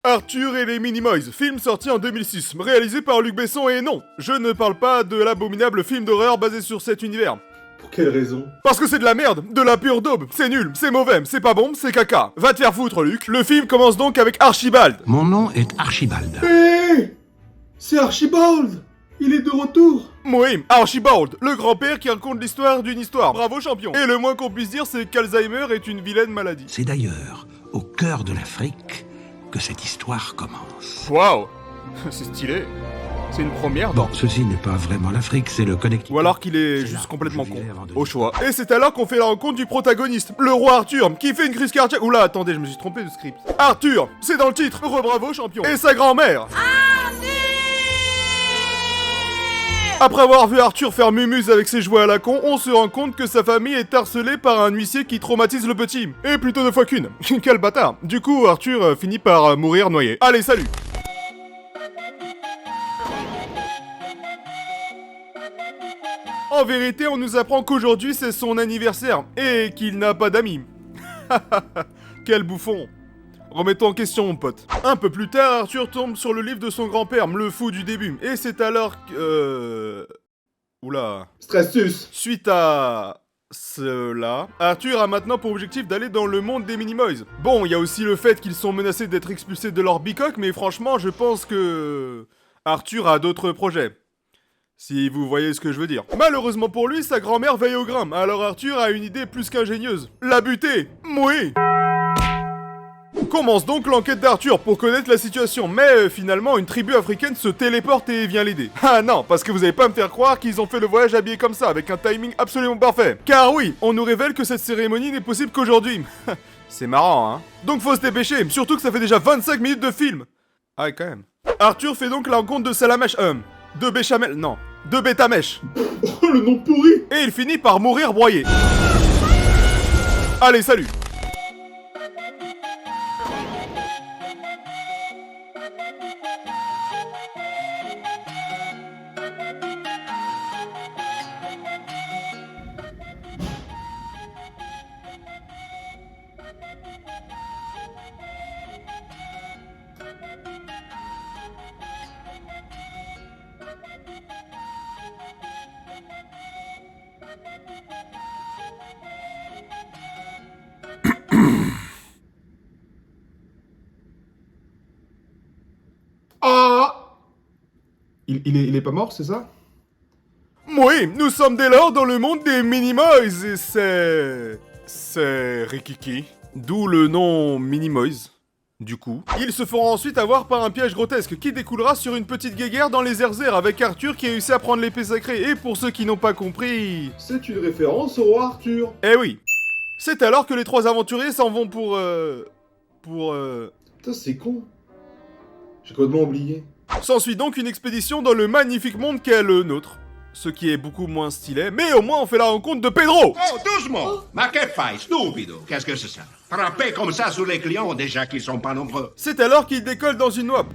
Arthur et les Minimoys, film sorti en 2006, réalisé par Luc Besson et non, je ne parle pas de l'abominable film d'horreur basé sur cet univers. Pour quelle raison? Parce que c'est de la merde, de la pure daube, c'est nul, c'est mauvais, c'est pas bon, c'est caca. Va te faire foutre, Luc. Le film commence donc avec Archibald. Mon nom est Archibald. Hé, c'est Archibald. Il est de retour. Oui, Archibald, le grand-père qui raconte l'histoire d'une histoire. Bravo champion. Et le moins qu'on puisse dire, c'est qu'Alzheimer est une vilaine maladie. C'est d'ailleurs au cœur de l'Afrique que cette histoire commence. Waouh, c'est stylé. C'est une première. Bon, ceci n'est pas vraiment l'Afrique, c'est le Connecticut. Ou alors qu'il est juste complètement con. Au choix. Et c'est alors qu'on fait la rencontre du protagoniste, le roi Arthur, qui fait une crise cardiaque. Oula, attendez, je me suis trompé de script. Arthur, c'est dans le titre. Bravo champion. Et sa grand-mère. Après avoir vu Arthur faire mumuse avec ses jouets à la con, on se rend compte que sa famille est harcelée par un huissier qui traumatise le petit. Et plutôt 2 fois qu'une. Quel bâtard. Du coup, Arthur finit par mourir noyé. Allez, salut. En vérité, on nous apprend qu'aujourd'hui c'est son anniversaire et qu'il n'a pas d'amis. Quel bouffon. Remettons en question mon pote. Un peu plus tard, Arthur tombe sur le livre de son grand-père, le fou du début. Et c'est alors que... Oula. Stressus. Suite à... cela, Arthur a maintenant pour objectif d'aller dans le monde des Minimoys. Bon, il y a aussi le fait qu'ils sont menacés d'être expulsés de leur bicoque, mais franchement, je pense que... Arthur a d'autres projets. Si vous voyez ce que je veux dire. Malheureusement pour lui, sa grand-mère veille au grain, alors Arthur a une idée plus qu'ingénieuse. La buter. Oui. Commence donc l'enquête d'Arthur pour connaître la situation, mais finalement une tribu africaine se téléporte et vient l'aider. Ah non, parce que vous allez pas me faire croire qu'ils ont fait le voyage habillés comme ça, avec un timing absolument parfait. Car oui, on nous révèle que cette cérémonie n'est possible qu'aujourd'hui. C'est marrant, hein. Donc faut se dépêcher, surtout que ça fait déjà 25 minutes de film. Ah ouais, quand même. Arthur fait donc la rencontre de Salamèche, de Béchamel, non, de Bétamèche. Oh, le nom pourri. Et il finit par mourir broyé. Allez, salut. Ah. Il est pas mort, c'est ça? Oui, nous sommes dès lors dans le monde des Minimoys et c'est Rikiki. D'où le nom Minimoys. Du coup, ils se feront ensuite avoir par un piège grotesque qui découlera sur une petite guéguerre dans les Erzers avec Arthur qui réussit à prendre l'épée sacrée. Et pour ceux qui n'ont pas compris... C'est une référence au roi Arthur. Eh oui. C'est alors que les 3 aventuriers s'en vont pour... Putain, c'est con. J'ai complètement oublié. S'ensuit donc une expédition dans le magnifique monde qu'est le nôtre. Ce qui est beaucoup moins stylé, mais au moins on fait la rencontre de Pedro. Oh, doucement! Ma que fai, stupido? Qu'est-ce que c'est ça? Frapper comme ça sur les clients, déjà qu'ils sont pas nombreux. C'est alors qu'il décolle dans une noix.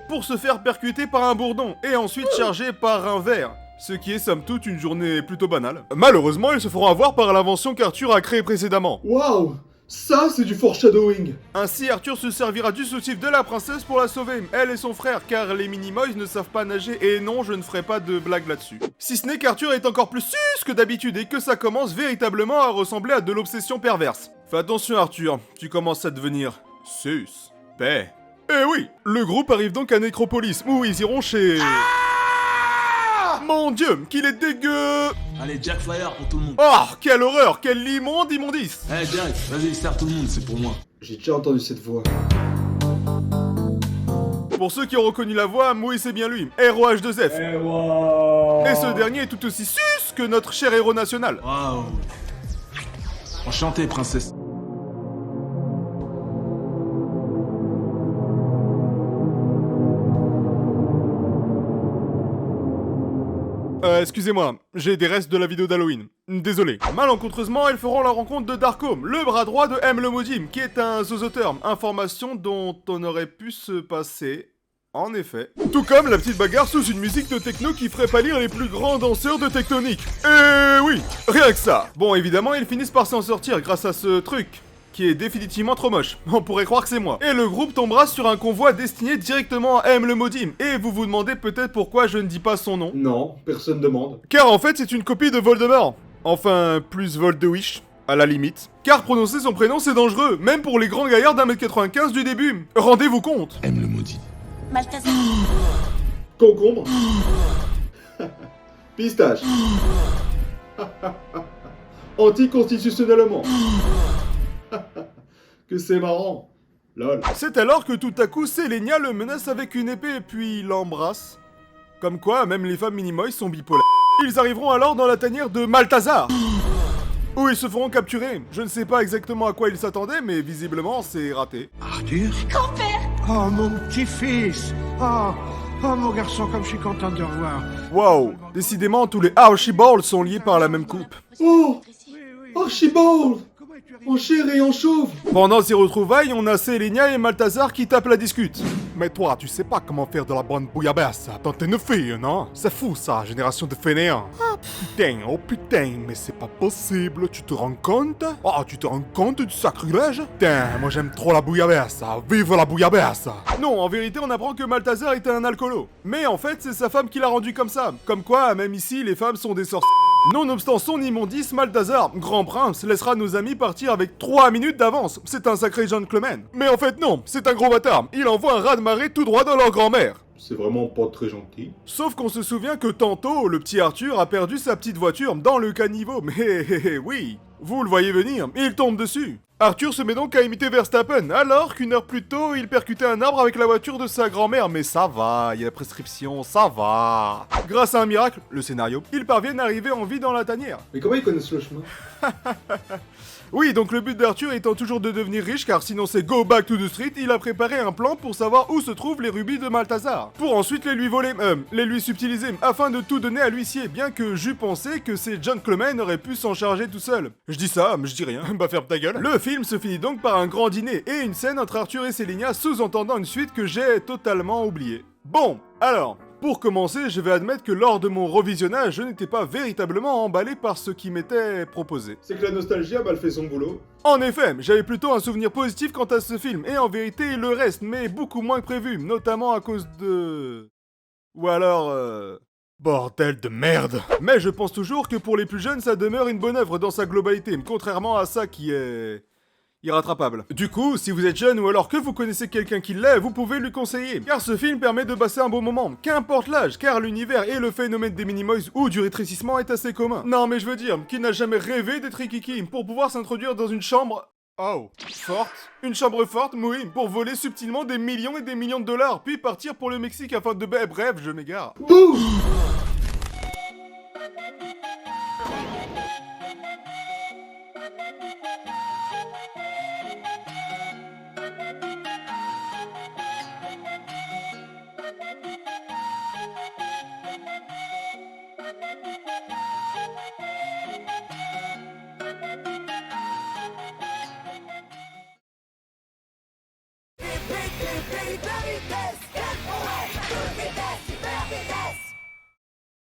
Pour se faire percuter par un bourdon, et ensuite chargé par un ver. Ce qui est somme toute une journée plutôt banale. Malheureusement, ils se feront avoir par l'invention qu'Arthur a créée précédemment. Waouh. Ça, c'est du foreshadowing. Ainsi, Arthur se servira du soutif de la princesse pour la sauver, elle et son frère, car les Minimoys ne savent pas nager, et non, je ne ferai pas de blague là-dessus. Si ce n'est qu'Arthur est encore plus sus que d'habitude, et que ça commence véritablement à ressembler à de l'obsession perverse. Fais attention Arthur, tu commences à devenir suspect. Eh oui, le groupe arrive donc à Necropolis, où ils iront chez... Mon dieu, qu'il est dégueu! Allez, Jack Fire pour tout le monde. Oh, quelle horreur, quel immondice! Eh Jack, vas-y, serre tout le monde, c'est pour moi. J'ai déjà entendu cette voix. Pour ceux qui ont reconnu la voix, oui c'est bien lui, ROH2F. Et ce dernier est tout aussi sus que notre cher héros national. Waouh. Enchanté, princesse. Excusez-moi, j'ai des restes de la vidéo d'Halloween. Désolé. Malencontreusement, elles feront la rencontre de Darkholm, le bras droit de M. le Maudim, qui est un zozoterme, information dont on aurait pu se passer, en effet. Tout comme la petite bagarre sous une musique de techno qui ferait pâlir les plus grands danseurs de tectonique. Eh oui, rien que ça. Bon, évidemment, ils finissent par s'en sortir grâce à ce truc. qui est définitivement trop moche. On pourrait croire que c'est moi. Et le groupe tombera sur un convoi destiné directement à M le Maudit. Et vous vous demandez peut-être pourquoi je ne dis pas son nom. Non, personne demande. Car en fait, c'est une copie de Voldemort. Enfin, plus Voldewish, à la limite. Car prononcer son prénom, c'est dangereux, même pour les grands gaillards d'1m95 du début. Rendez-vous compte. Aime le maudit. Maltazar. Concombre. Pistache. Anticonstitutionnellement. Que c'est marrant. Lol. C'est alors que tout à coup, Sélénia le menace avec une épée, puis l'embrasse. Comme quoi, même les femmes minimoys sont bipolaires. Ils arriveront alors dans la tanière de Maltazar, où ils se feront capturer. Je ne sais pas exactement à quoi ils s'attendaient, mais visiblement, c'est raté. Arthur? Grand-père. Oh, mon petit-fils! Oh, mon garçon, comme je suis content de te revoir. Waouh! Décidément, tous les Archibalds sont liés par la même coupe. Oh, Archibald, en chair et en chauve. Pendant ces retrouvailles, on a Sélénia et Maltazar qui tapent la discute. Mais toi, tu sais pas comment faire de la bonne bouillabaisse. Attends, t'es une fille, non? C'est fou ça, génération de fainéants. Oh putain, mais c'est pas possible, tu te rends compte? Oh, tu te rends compte du sacrilège? Putain, moi j'aime trop la bouillabaisse, vive la bouillabaisse! Non, en vérité, on apprend que Maltazar était un alcoolo. Mais en fait, c'est sa femme qui l'a rendu comme ça. Comme quoi, même ici, les femmes sont des sorcières. Nonobstant son immondice, Maltazar, grand prince, laissera nos amis partir avec 3 minutes d'avance. C'est un sacré gentleman. Mais en fait non, c'est un gros bâtard. Il envoie un raz-de-marée tout droit dans leur grand-mère. C'est vraiment pas très gentil. Sauf qu'on se souvient que tantôt, le petit Arthur a perdu sa petite voiture dans le caniveau. Mais oui, vous le voyez venir, il tombe dessus. Arthur se met donc à imiter Verstappen, alors qu'une heure plus tôt, il percutait un arbre avec la voiture de sa grand-mère. Mais ça va, il y a la prescription, ça va. Grâce à un miracle, le scénario, ils parviennent à arriver en vie dans la tanière. Mais comment ils connaissent le chemin? Oui, donc le but d'Arthur étant toujours de devenir riche, car sinon c'est go back to the street, il a préparé un plan pour savoir où se trouvent les rubis de Maltazar. Pour ensuite les lui voler, les lui subtiliser, afin de tout donner à l'huissier, bien que j'eus pensé que ces gentlemen auraient pu s'en charger tout seul. Je dis ça, mais je dis rien, bah ferme ta gueule. Le film se finit donc par un grand dîner et une scène entre Arthur et Sélénia, sous-entendant une suite que j'ai totalement oubliée. Bon, alors... Pour commencer, je vais admettre que lors de mon revisionnage, je n'étais pas véritablement emballé par ce qui m'était proposé. C'est que la nostalgie a mal fait son boulot. En effet, j'avais plutôt un souvenir positif quant à ce film, et en vérité le reste, mais beaucoup moins que prévu, notamment à cause de... Ou alors... Bordel de merde. Mais je pense toujours que pour les plus jeunes, ça demeure une bonne œuvre dans sa globalité, contrairement à ça qui est... irrattrapable. Du coup, si vous êtes jeune ou alors que vous connaissez quelqu'un qui l'est, vous pouvez lui conseiller. Car ce film permet de passer un bon moment, qu'importe l'âge, car l'univers et le phénomène des Minimoys ou du rétrécissement est assez commun. Non mais je veux dire, qui n'a jamais rêvé d'être Rikiki pour pouvoir s'introduire dans une chambre... Oh, forte. Une chambre forte, oui, pour voler subtilement des millions et des millions de dollars, puis partir pour le Mexique afin de... Bref, je m'égare. Bouh! Baby, baby, baby,